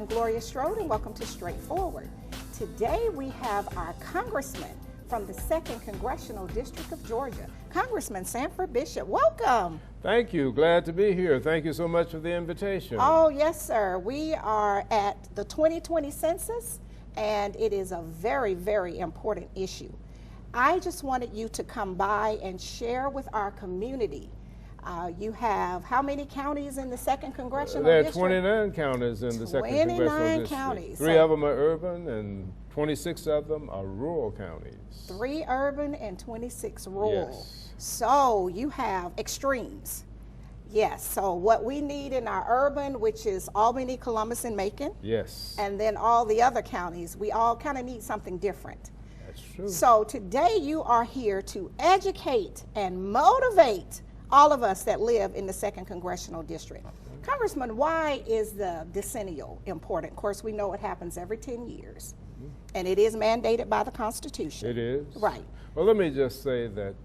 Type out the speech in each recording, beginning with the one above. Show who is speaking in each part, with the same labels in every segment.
Speaker 1: I'm Gloria Strode, and welcome to Straightforward. Today we have our Congressman from the 2nd Congressional District of Georgia, Congressman Sanford Bishop. Welcome.
Speaker 2: Thank you. Glad to be here. Thank you so much for the invitation.
Speaker 1: Oh, yes, sir. We are at the 2020 census, and it is a very, very important issue. I just wanted you to come by and share with our community. You have how many counties in the 2nd Congressional District?
Speaker 2: There are 29 counties in the 2nd Congressional District.
Speaker 1: 29 counties.
Speaker 2: 3 of them are urban and 26 of them are rural counties.
Speaker 1: 3 urban and 26 rural.
Speaker 2: Yes.
Speaker 1: So you have extremes. Yes, so what we need in our urban, which is Albany, Columbus, and Macon.
Speaker 2: Yes.
Speaker 1: And then all the other counties, we all kind of need something different.
Speaker 2: That's true.
Speaker 1: So today you are here to educate and motivate all of us that live in the 2nd Congressional District. Congressman, why is the decennial important? Of course, we know it happens every 10 years, and it is mandated by the Constitution.
Speaker 2: It is?
Speaker 1: Right.
Speaker 2: Well, let me just say that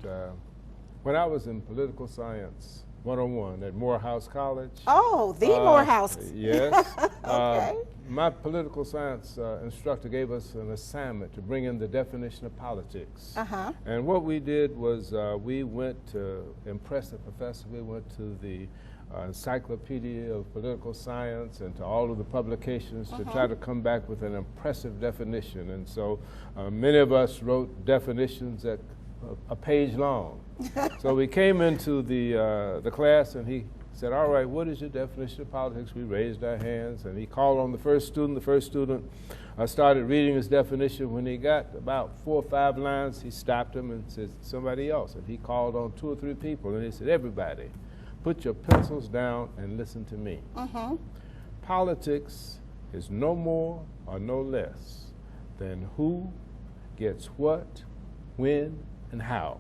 Speaker 2: when I was in Political Science 101 at Morehouse College.
Speaker 1: Oh, the Morehouse.
Speaker 2: Yes.
Speaker 1: Okay.
Speaker 2: My political science instructor gave us an assignment to bring in the definition of politics.
Speaker 1: Uh-huh.
Speaker 2: And what we did was we went to impress the professor. We went to the Encyclopedia of Political Science and to all of the publications to try to come back with an impressive definition. And so many of us wrote definitions that a page long. So we came into the class and he said, all right, what is your definition of politics? We raised our hands and he called on the first student. The first student started reading his definition. When he got about 4 or 5 lines, he stopped him and said, somebody else. And he called on 2 or 3 people and he said, everybody, put your pencils down and listen to me. Politics is no more or no less than who gets what, when, and how.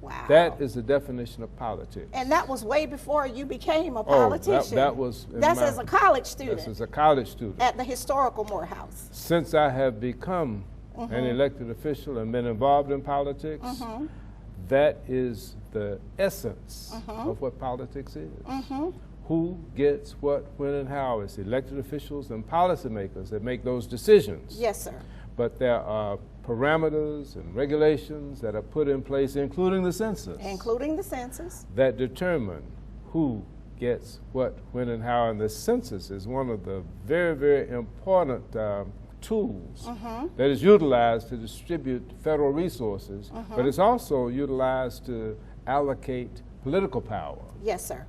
Speaker 1: Wow.
Speaker 2: That is the definition of politics.
Speaker 1: And that was way before you became a politician.
Speaker 2: That was...
Speaker 1: That's as a college student.
Speaker 2: That's as a college student.
Speaker 1: At the historical Morehouse.
Speaker 2: Since I have become an elected official and been involved in politics, that is the essence of what politics is. Who gets what, when, and how. It's elected officials and policymakers that make those decisions.
Speaker 1: Yes, sir.
Speaker 2: But there are parameters and regulations that are put in place, including the census.
Speaker 1: Including the census.
Speaker 2: That determine who gets what, when, and how. And the census is one of the very, very important tools that is utilized to distribute federal resources, but it's also utilized to allocate political power.
Speaker 1: Yes, sir.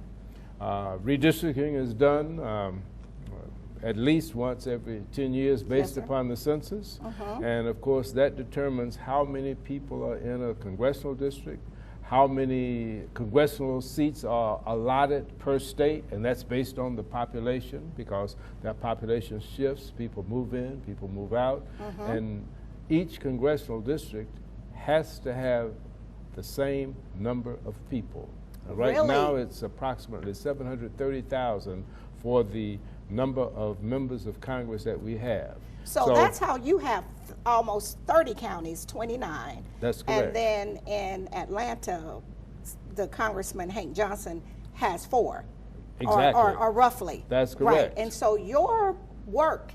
Speaker 2: Redistricting is done at least once every 10 years based upon the census. And of course that determines how many people are in a congressional district, how many congressional seats are allotted per state, and that's based on the population because that population shifts, people move in, people move out, and each congressional district has to have the same number of people. Right now it's approximately 730,000 for the number of members of Congress that we have.
Speaker 1: So that's how you have almost 30 counties, 29.
Speaker 2: That's correct.
Speaker 1: And then in Atlanta, the Congressman Hank Johnson has 4.
Speaker 2: Exactly.
Speaker 1: Or roughly.
Speaker 2: That's correct.
Speaker 1: Right. And so your work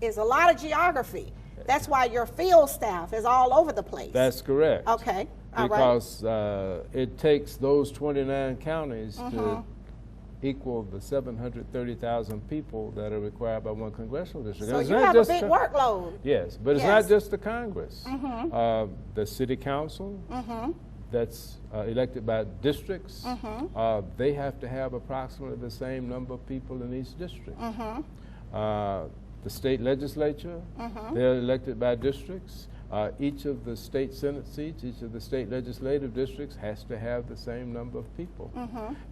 Speaker 1: is a lot of geography. That's why your field staff is all over the place.
Speaker 2: That's correct.
Speaker 1: Okay. All
Speaker 2: because it takes those 29 counties to equal the 730,000 people that are required by one congressional district.
Speaker 1: So you have a big workload.
Speaker 2: Yes, but it's not just the Congress. The city council that's elected by districts, they have to have approximately the same number of people in each district. The state legislature, they're elected by districts. Each of the state Senate seats, each of the state legislative districts has to have the same number of people.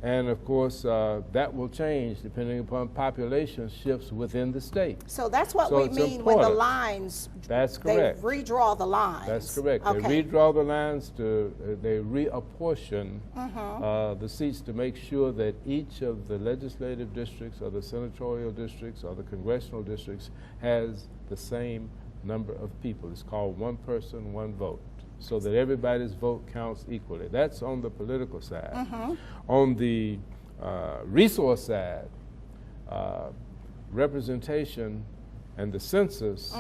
Speaker 2: And of course, that will change depending upon population shifts within the state.
Speaker 1: So that's what we mean when the lines,
Speaker 2: that's correct.
Speaker 1: They redraw the lines.
Speaker 2: That's correct. They redraw the lines, they reapportion the seats to make sure that each of the legislative districts or the senatorial districts or the congressional districts has the same number of people. It's called one person, one vote, so that everybody's vote counts equally. That's on the political side. On the resource side, representation and the census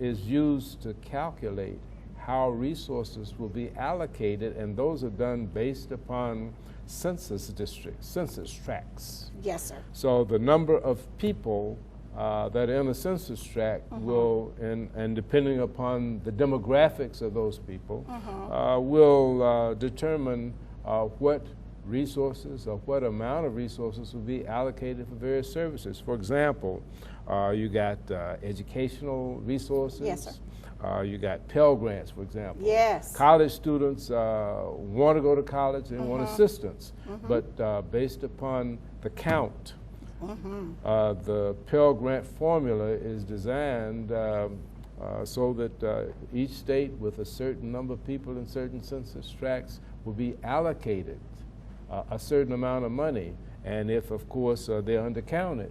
Speaker 2: is used to calculate how resources will be allocated, and those are done based upon census districts, census tracts.
Speaker 1: Yes, sir.
Speaker 2: So the number of people that are in a census tract will, and depending upon the demographics of those people, will determine what resources or what amount of resources will be allocated for various services. For example, you got educational resources.
Speaker 1: Yes, sir.
Speaker 2: You got Pell Grants, for example.
Speaker 1: Yes.
Speaker 2: College students want to go to college and want assistance, but based upon the count, the Pell Grant formula is designed so that each state with a certain number of people in certain census tracts will be allocated a certain amount of money. And if, of course, they're undercounted,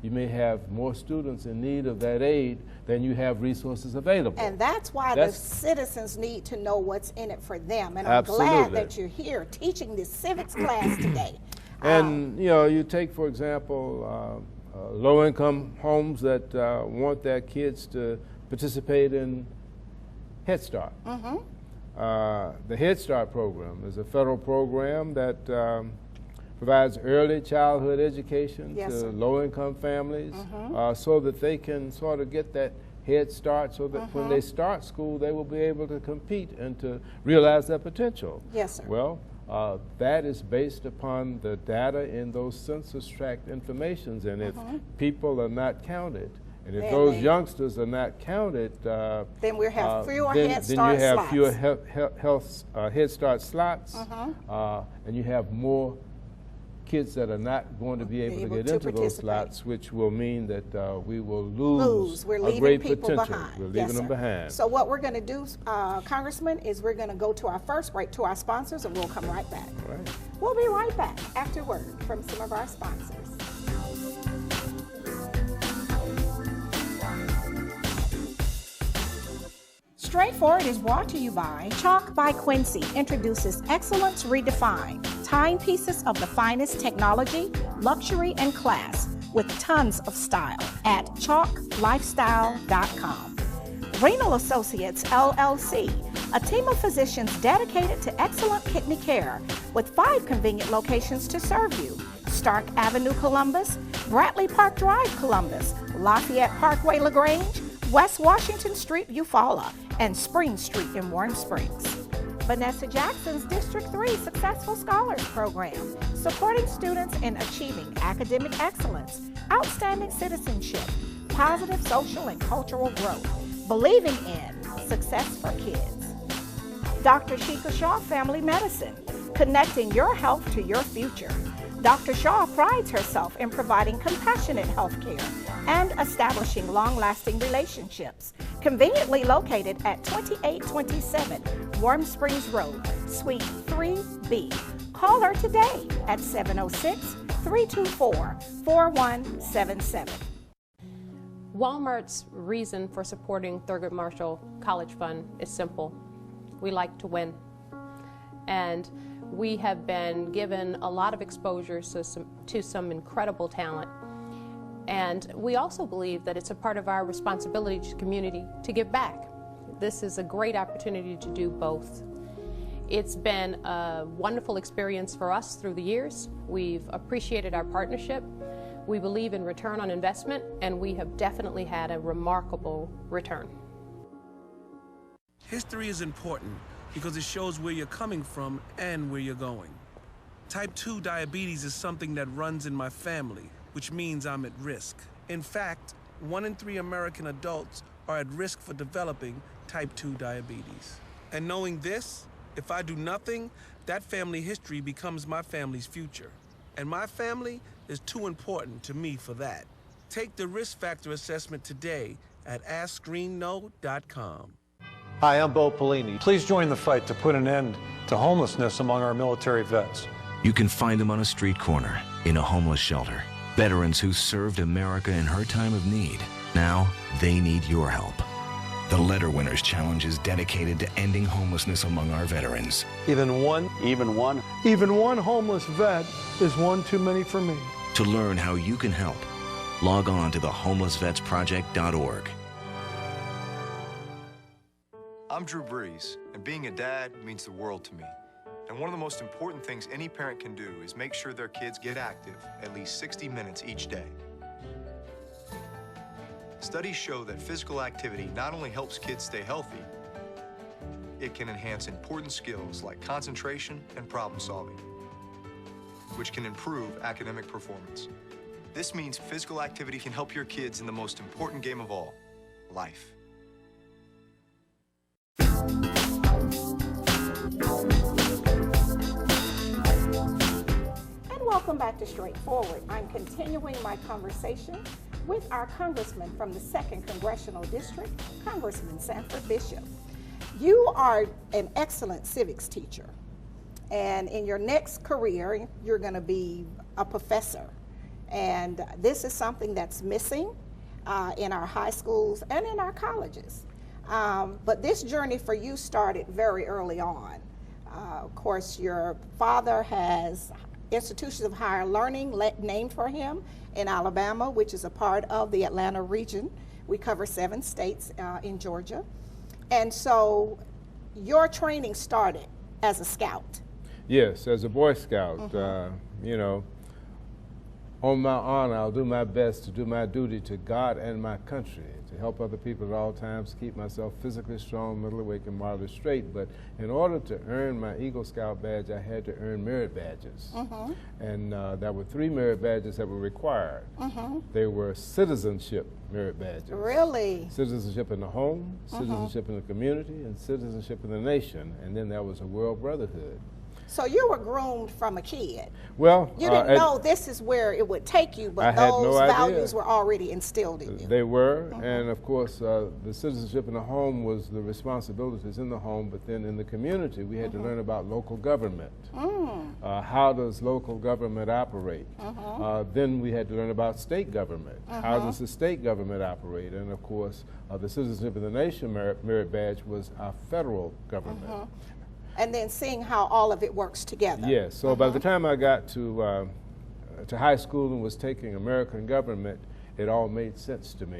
Speaker 2: you may have more students in need of that aid than you have resources available.
Speaker 1: And that's why the citizens need to know what's in it for them. And I'm glad that you're here teaching this civics class today.
Speaker 2: And, you know, you take, for example, low-income homes that want their kids to participate in Head Start. The Head Start program is a federal program that provides early childhood education to low-income families so that they can sort of get that head start so that when they start school, they will be able to compete and to realize their potential.
Speaker 1: Yes, sir.
Speaker 2: Well, that is based upon the data in those census tract informations, and if people are not counted, and if those youngsters are not counted,
Speaker 1: then we have fewer Head Start slots.
Speaker 2: Then you have fewer Head Start slots, and you have more kids that are not going to be able to get into those slots, which will mean that we will lose a great potential. We're leaving them behind.
Speaker 1: So what we're going to do, Congressman, is we're going to go to our first break to our sponsors, and we'll come right back.
Speaker 2: All right.
Speaker 1: We'll be right back after word from some of our sponsors. Straightforward is brought to you by Chalk by Quincy, introduces Excellence Redefined, timepieces of the finest technology, luxury, and class with tons of style at chalklifestyle.com. Renal Associates, LLC, a team of physicians dedicated to excellent kidney care with 5 convenient locations to serve you: Stark Avenue, Columbus; Bradley Park Drive, Columbus; Lafayette Parkway, LaGrange; West Washington Street, Eufaula; and Spring Street in Warm Springs. Vanessa Jackson's District 3 Successful Scholars Program, supporting students in achieving academic excellence, outstanding citizenship, positive social and cultural growth, believing in success for kids. Dr. Sheikha Shaw Family Medicine, connecting your health to your future. Dr. Shaw prides herself in providing compassionate health care and establishing long-lasting relationships. Conveniently located at 2827 Warm Springs Road, Suite 3B. Call her today at 706-324-4177.
Speaker 3: Walmart's reason for supporting Thurgood Marshall College Fund is simple. We like to win. And we have been given a lot of exposure to some incredible talent. And we also believe that it's a part of our responsibility to the community to give back. This is a great opportunity to do both. It's been a wonderful experience for us through the years. We've appreciated our partnership. We believe in return on investment, and we have definitely had a remarkable return.
Speaker 4: History is important because it shows where you're coming from and where you're going. Type 2 diabetes is something that runs in my family, which means I'm at risk. In fact, 1 in 3 American adults are at risk for developing type 2 diabetes. And knowing this, if I do nothing, that family history becomes my family's future. And my family is too important to me for that. Take the risk factor assessment today at AskScreenKnow.com.
Speaker 5: Hi, I'm Bo Pelini. Please join the fight to put an end to homelessness among our military vets.
Speaker 6: You can find them on a street corner, in a homeless shelter. Veterans who served America in her time of need. Now, they need your help. The Letter Winners Challenge is dedicated to ending homelessness among our veterans.
Speaker 5: Even one homeless vet is one too many for me.
Speaker 6: To learn how you can help, Log on to thehomelessvetsproject.org.
Speaker 7: I'm Drew Brees, and being a dad means the world to me. And one of the most important things any parent can do is make sure their kids get active at least 60 minutes each day. Studies show that physical activity not only helps kids stay healthy, it can enhance important skills like concentration and problem solving, which can improve academic performance. This means physical activity can help your kids in the most important game of all, life.
Speaker 1: And welcome back to Straightforward. I'm continuing my conversation with our Congressman from the 2nd Congressional District, Congressman Sanford Bishop. You are an excellent civics teacher, and in your next career, you're going to be a professor. And this is something that's missing in our high schools and in our colleges. But this journey for you started very early on. Of course, your father has institutions of higher learning named for him in Alabama, which is a part of the Atlanta region. We cover 7 states in Georgia. And so your training started as a scout.
Speaker 2: Yes, as a Boy Scout. You know, on my honor, I'll do my best to do my duty to God and my country, to help other people at all times, keep myself physically strong, mentally awake, and morally straight. But in order to earn my Eagle Scout badge, I had to earn merit badges. And there were 3 merit badges that were required. They were citizenship merit badges.
Speaker 1: Really?
Speaker 2: Citizenship in the home, citizenship in the community, and citizenship in the nation. And then there was a world brotherhood.
Speaker 1: So you were groomed from a kid.
Speaker 2: Well,
Speaker 1: you didn't know this is where it would take you, but those values were already instilled in you.
Speaker 2: They were, and of course, the citizenship in the home was the responsibilities in the home, but then in the community, we had to learn about local government. How does local government operate? Then we had to learn about state government. How does the state government operate? And of course, the citizenship in the nation merit badge was our federal government.
Speaker 1: And then seeing how all of it works together.
Speaker 2: Yes, so by the time I got to high school and was taking American government, it all made sense to me.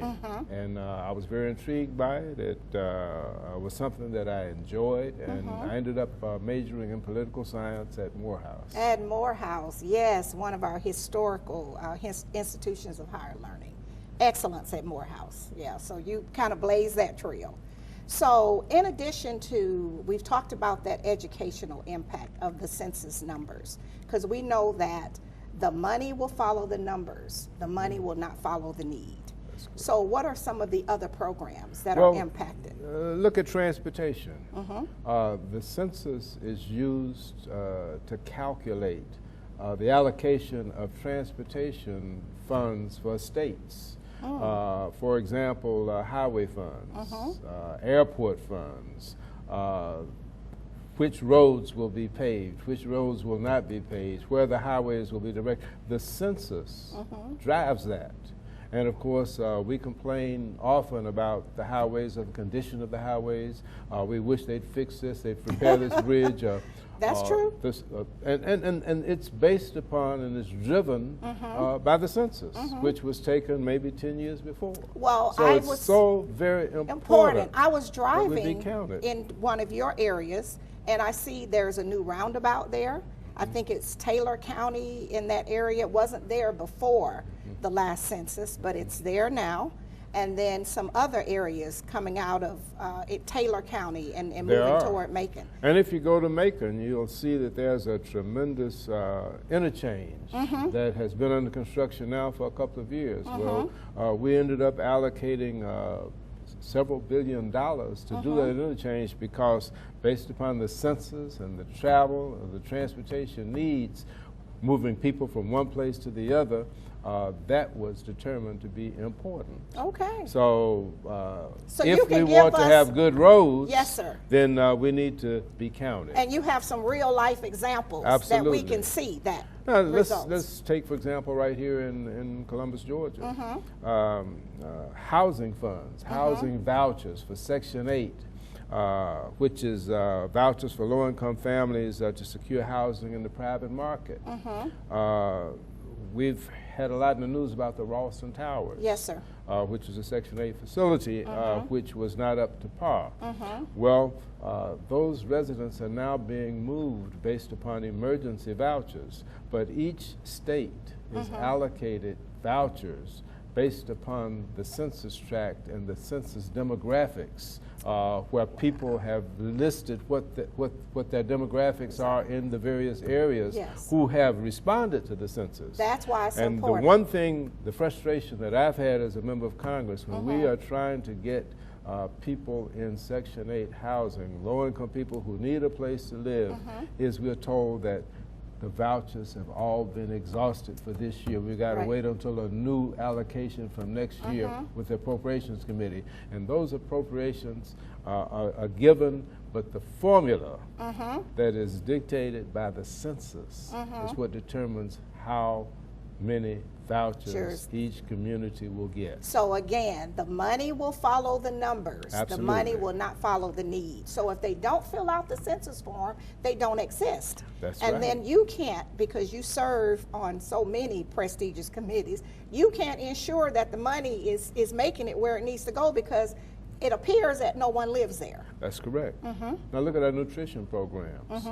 Speaker 2: And I was very intrigued by it. It was something that I enjoyed, and I ended up majoring in political science at Morehouse. At
Speaker 1: Morehouse, yes, one of our historical institutions of higher learning. Excellence at Morehouse, yeah, so you kind of blazed that trail. So in addition to, we've talked about that educational impact of the census numbers, because we know that the money will follow the numbers, the money will not follow the need. So what are some of the other programs that are impacted?
Speaker 2: Look at transportation. The census is used to calculate the allocation of transportation funds for states. For example, highway funds, airport funds, which roads will be paved, which roads will not be paved, where the highways will be directed. The census drives that. And of course, we complain often about the highways, or the condition of the highways. We wish they'd fix this, they'd repair this bridge.
Speaker 1: That's true.
Speaker 2: And it's based upon and is driven by the census, which was taken maybe 10 years before.
Speaker 1: Well,
Speaker 2: so it's so very important.
Speaker 1: I was driving in one of your areas, and I see there's a new roundabout there. I think it's Taylor County in that area. It wasn't there before the last census, but it's there now. And then some other areas coming out of Taylor County and moving toward Macon.
Speaker 2: And if you go to Macon, you'll see that there's a tremendous interchange that has been under construction now for a couple of years. Well, we ended up allocating several $1 billion to do that interchange, because based upon the census and the travel and the transportation needs, moving people from one place to the other, that was determined to be important.
Speaker 1: Okay.
Speaker 2: So, if we want to have good roads,
Speaker 1: yes, sir,
Speaker 2: then we need to be counted.
Speaker 1: And you have some real life examples that we can see that
Speaker 2: let's take, for example, right here in Columbus, Georgia, housing funds, housing vouchers for Section 8. Which is vouchers for low-income families to secure housing in the private market. We've had a lot in the news about the Ralston Towers.
Speaker 1: Yes, sir.
Speaker 2: Which was a Section 8 facility, which was not up to par.
Speaker 1: Mm-hmm.
Speaker 2: Well, those residents are now being moved based upon emergency vouchers, but each state is allocated vouchers based upon the census tract and the census demographics, where people have listed what their demographics are in the various areas who have responded to the census.
Speaker 1: That's why it's
Speaker 2: and
Speaker 1: important.
Speaker 2: The one thing, the frustration that I've had as a member of Congress, when we are trying to get people in Section 8 housing, low-income people who need a place to live, is we're told that the vouchers have all been exhausted for this year. We've got to wait until a new allocation from next year with the Appropriations Committee. And those appropriations are given, but the formula that is dictated by the census is what determines how many vouchers each community will get.
Speaker 1: So again, the money will follow the numbers.
Speaker 2: Absolutely.
Speaker 1: The money will not follow the need. So if they don't fill out the census form, they don't exist.
Speaker 2: That's
Speaker 1: and
Speaker 2: right.
Speaker 1: then you can't, because you serve on so many prestigious committees, you can't ensure that the money is making it where it needs to go, because it appears that no one lives there.
Speaker 2: That's correct. Now look at our nutrition programs.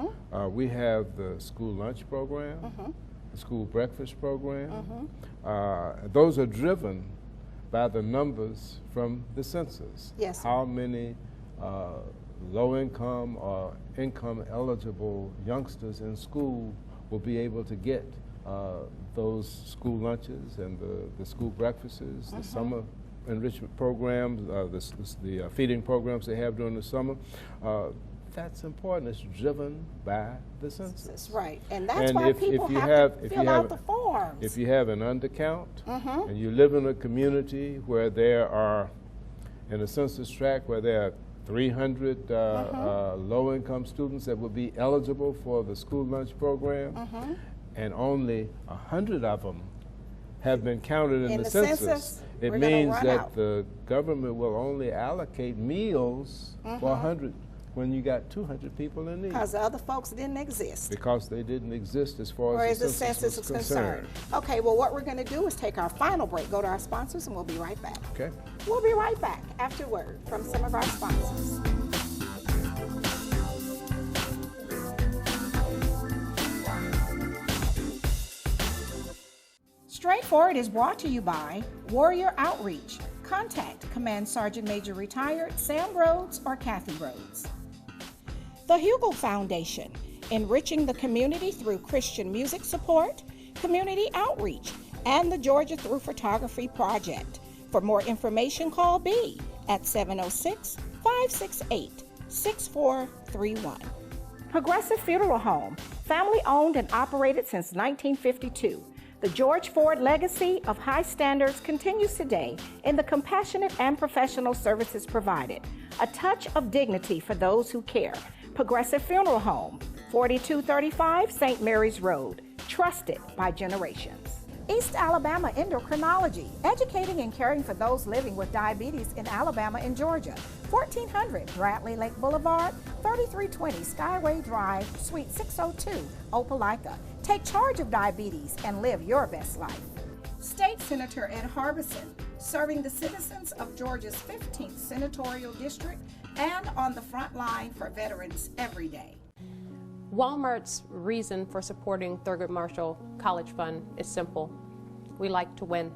Speaker 2: We have the school lunch program, the school breakfast program. Those are driven by the numbers from the census.
Speaker 1: Yes.
Speaker 2: How many low-income or income-eligible youngsters in school will be able to get those school lunches and the school breakfasts, the summer enrichment programs, the feeding programs they have during the summer. That's important. It's driven by the census.
Speaker 1: That's right. And that's why people have to fill out the forms.
Speaker 2: If you have an undercount and you live in a community where there are, in a census tract, where there are 300 low-income students that will be eligible for the school lunch program, and only 100 of them have been counted in the census, it means that the government will only allocate meals for 100 when you got 200 people in need.
Speaker 1: Because the other folks didn't exist.
Speaker 2: Because they didn't exist as far as the census is concerned.
Speaker 1: Okay, well, what we're going to do is take our final break, go to our sponsors, and we'll be right back.
Speaker 2: Okay.
Speaker 1: We'll be right back after word from some of our sponsors. Straightforward is brought to you by Warrior Outreach. Contact Command Sergeant Major Retired Sam Rhodes or Kathy Rhodes. The Hugel Foundation, enriching the community through Christian music support, community outreach, and the Georgia Through Photography Project. For more information, call B at 706-568-6431. Progressive Funeral Home, family owned and operated since 1952. The George Ford legacy of high standards continues today in the compassionate and professional services provided. A touch of dignity for those who care. Progressive Funeral Home, 4235 St. Mary's Road, trusted by generations. East Alabama Endocrinology, educating and caring for those living with diabetes in Alabama and Georgia. 1400 Bradley Lake Boulevard, 3320 Skyway Drive, Suite 602, Opelika. Take charge of diabetes and live your best life. State Senator Ed Harbison, serving the citizens of Georgia's 15th Senatorial District and on the front line for veterans every day.
Speaker 3: Walmart's reason for supporting Thurgood Marshall College Fund is simple. We like to win.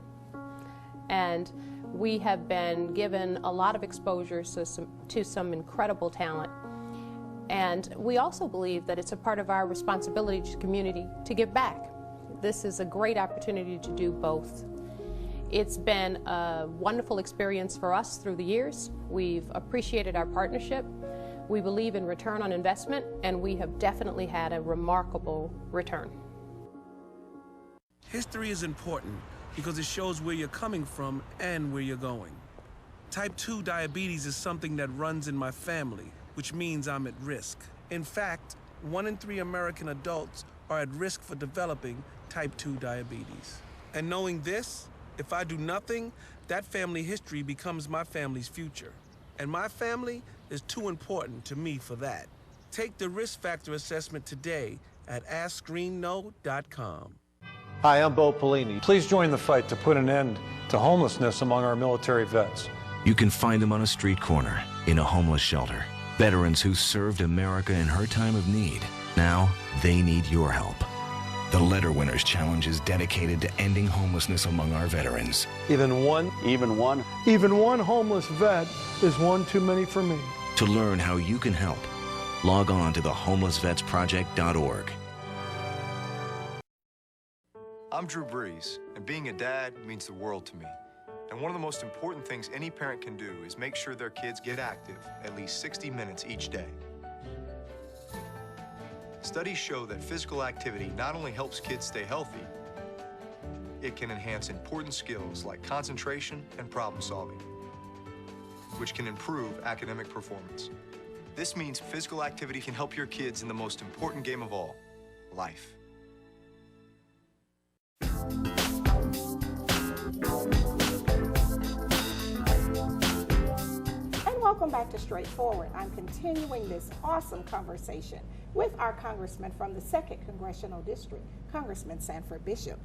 Speaker 3: And we have been given a lot of exposure to some incredible talent. And we also believe that it's a part of our responsibility to the community to give back. This is a great opportunity to do both. It's been a wonderful experience for us through the years. We've appreciated our partnership. We believe in return on investment, and we have definitely had a remarkable return.
Speaker 4: History is important because it shows where you're coming from and where you're going. Type 2 diabetes is something that runs in my family, which means I'm at risk. In fact, 1 in 3 American adults are at risk for developing type 2 diabetes. And knowing this, if I do nothing, that family history becomes my family's future. And my family is too important to me for that. Take the risk factor assessment today at AskScreenKnow.com.
Speaker 5: Hi, I'm Bo Pelini. Please join the fight to put an end to homelessness among our military vets.
Speaker 6: You can find them on a street corner, in a homeless shelter. Veterans who served America in her time of need. Now, they need your help. The Letter Winners Challenge is dedicated to ending homelessness among our veterans.
Speaker 5: Even one homeless vet is one too many for me.
Speaker 6: To learn how you can help, log on to thehomelessvetsproject.org.
Speaker 7: I'm Drew Brees, and being a dad means the world to me. And one of the most important things any parent can do is make sure their kids get active at least 60 minutes each day. Studies show that physical activity not only helps kids stay healthy, it can enhance important skills like concentration and problem solving, which can improve academic performance. This means physical activity can help your kids in the most important game of all, life.
Speaker 1: Welcome back to Straightforward. I'm continuing this awesome conversation with our Congressman from the 2nd Congressional District, Congressman Sanford Bishop.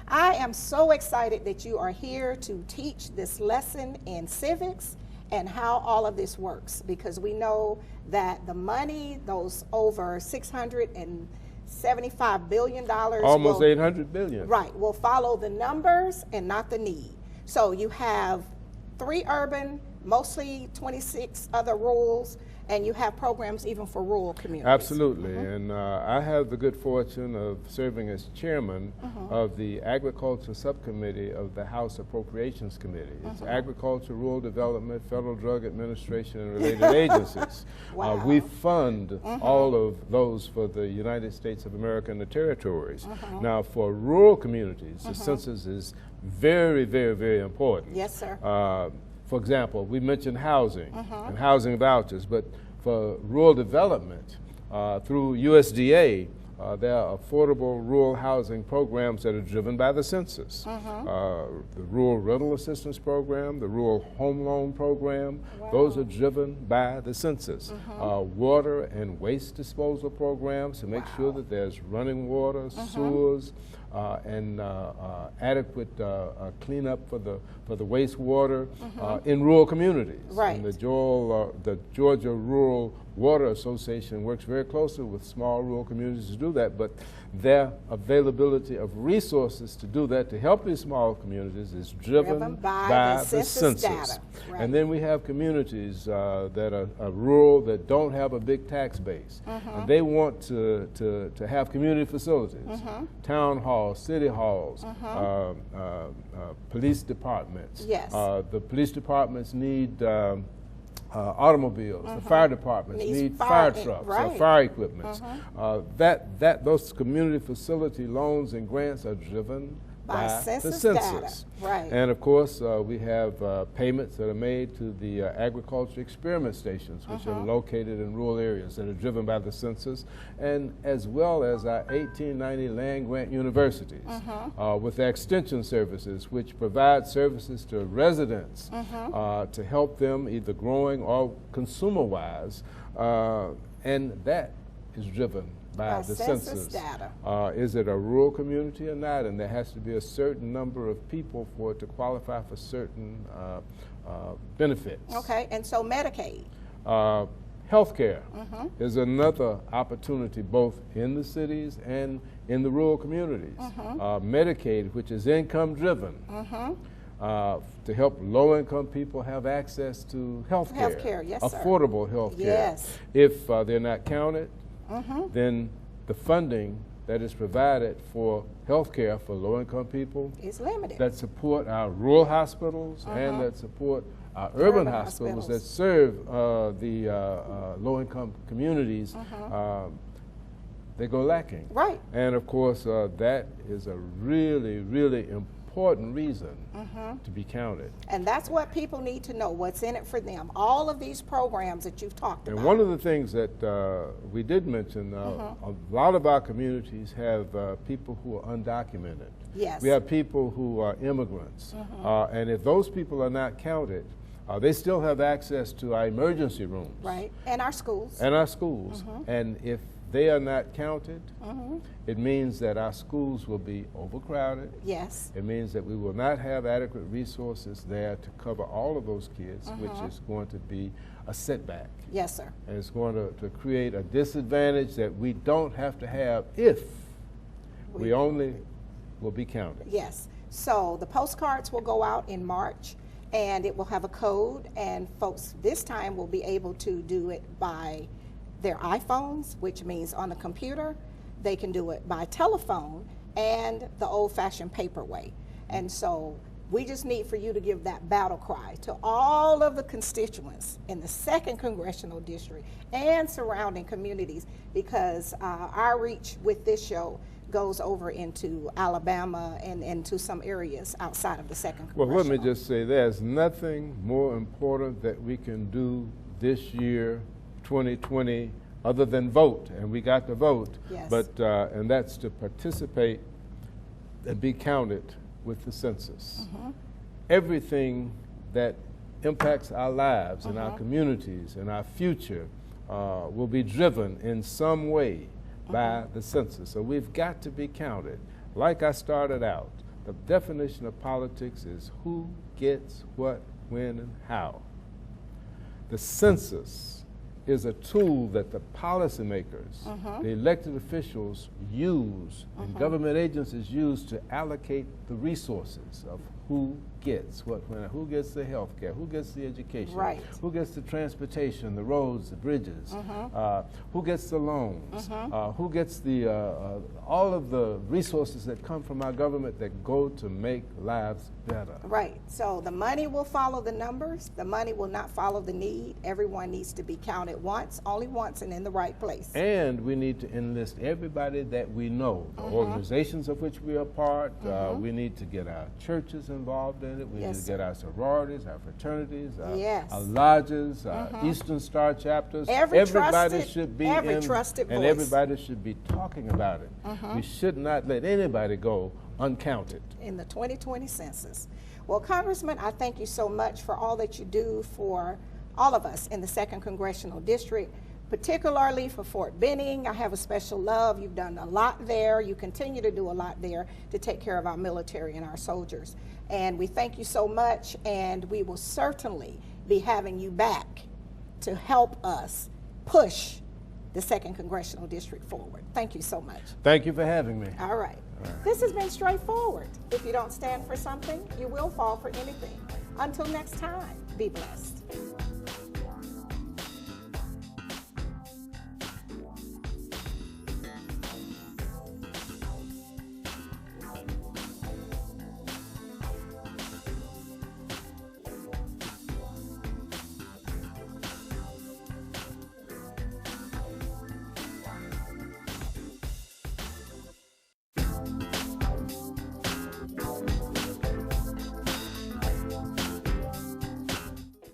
Speaker 1: I am so excited that you are here to teach this lesson in civics and how all of this works, because we know that the money, those over $675 billion,
Speaker 2: almost $800 billion,
Speaker 1: right, will follow the numbers and not the need. So you have 3 urban, mostly 26 other rurals, and you have programs even for rural communities.
Speaker 2: Absolutely, and I have the good fortune of serving as chairman of the Agriculture Subcommittee of the House Appropriations Committee. It's Agriculture, Rural Development, Federal Drug Administration, and related agencies.
Speaker 1: Wow.
Speaker 2: We fund all of those for the United States of America and the territories. Now, for rural communities, the census is very, very, very important.
Speaker 1: Yes, sir.
Speaker 2: For example, we mentioned housing and housing vouchers, but for rural development, through USDA, there are affordable rural housing programs that are driven by the census. The Rural Rental Assistance Program, the Rural Home Loan Program, those are driven by the census. Water and waste disposal programs to make sure that there's running water, sewers, and adequate cleanup for the wastewater in rural communities.
Speaker 1: Right.
Speaker 2: And the Georgia Rural Water Association works very closely with small rural communities to do that, but their availability of resources to do that, to help these small communities, is driven by the census.
Speaker 1: Data. Right.
Speaker 2: And then we have communities that are rural, that don't have a big tax base. And they want to have community facilities, town halls, city halls, police departments.
Speaker 1: Yes.
Speaker 2: The police departments need automobiles. The fire departments need fire trucks or fire equipment. Those community facility loans and grants are driven by the census.
Speaker 1: Data. Right.
Speaker 2: And of course, we have payments that are made to the agriculture experiment stations, which are located in rural areas, that are driven by the census, and as well as our 1890 land grant universities with extension services, which provide services to residents to help them either growing or consumer-wise, and that is driven by the census
Speaker 1: data.
Speaker 2: Is it a rural community or not? And there has to be a certain number of people for it to qualify for certain benefits.
Speaker 1: Okay, and so Medicaid.
Speaker 2: Healthcare is another opportunity, both in the cities and in the rural communities. Medicaid, which is income driven, to help low-income people have access to health care,
Speaker 1: yes,
Speaker 2: affordable health care.
Speaker 1: Yes.
Speaker 2: If they're not counted, then the funding that is provided for health care for low-income people
Speaker 1: is limited.
Speaker 2: That support our rural hospitals and that support our urban hospitals that serve the low-income communities, they go lacking.
Speaker 1: Right.
Speaker 2: And of course, that is a really, really important reason to be counted.
Speaker 1: And that's what people need to know, what's in it for them. All of these programs that you've talked about.
Speaker 2: And one of the things that we did mention, a lot of our communities have people who are undocumented.
Speaker 1: Yes.
Speaker 2: We have people who are immigrants. And if those people are not counted, they still have access to our emergency rooms.
Speaker 1: Right, and our schools.
Speaker 2: And our schools. And if they are not counted, it means that our schools will be overcrowded.
Speaker 1: Yes.
Speaker 2: It means that we will not have adequate resources there to cover all of those kids, which is going to be a setback.
Speaker 1: Yes, sir.
Speaker 2: And it's going to create a disadvantage that we don't have to have if we only will be counted.
Speaker 1: Yes. So the postcards will go out in March, and it will have a code, and folks this time will be able to do it by their iPhones, which means on the computer. They can do it by telephone and the old-fashioned paper way. And so we just need for you to give that battle cry to all of the constituents in the 2nd Congressional District and surrounding communities, because our reach with this show goes over into Alabama and into some areas outside of the 2nd Congressional.
Speaker 2: Well, let me just say there's nothing more important that we can do this year, 2020, other than vote, and we got to vote.
Speaker 1: Yes.
Speaker 2: But and that's to participate and be counted with the census. Everything that impacts our lives and our communities and our future will be driven in some way by the census. So we've got to be counted. Like I started out, the definition of politics is who gets what, when, and how. The census is a tool that the policymakers, the elected officials use, and government agencies use to allocate the resources of who gets what, when, who gets the health care, who gets the education,
Speaker 1: Right.
Speaker 2: who gets the transportation, the roads, the bridges, who gets the loans, who gets the all of the resources that come from our government that go to make lives better.
Speaker 1: Right. So the money will follow the numbers. The money will not follow the need. Everyone needs to be counted once, only once, and in the right place.
Speaker 2: And we need to enlist everybody that we know, the organizations of which we are part. We need to get our churches involved in it. We need to get our sororities, our fraternities, our lodges, our Eastern Star chapters. Everybody should be in,
Speaker 1: trusted
Speaker 2: and
Speaker 1: voice.
Speaker 2: everybody should be talking about it. We should not let anybody go uncounted
Speaker 1: In the 2020 census. Well, Congressman, I thank you so much for all that you do for all of us in the 2nd Congressional District, particularly for Fort Benning. I have a special love. You've done a lot there. You continue to do a lot there to take care of our military and our soldiers. And we thank you so much, and we will certainly be having you back to help us push the 2nd Congressional District forward. Thank you so much.
Speaker 2: Thank you for having me.
Speaker 1: All right. This has been straightforward. If you don't stand for something, you will fall for anything. Until next time, be blessed.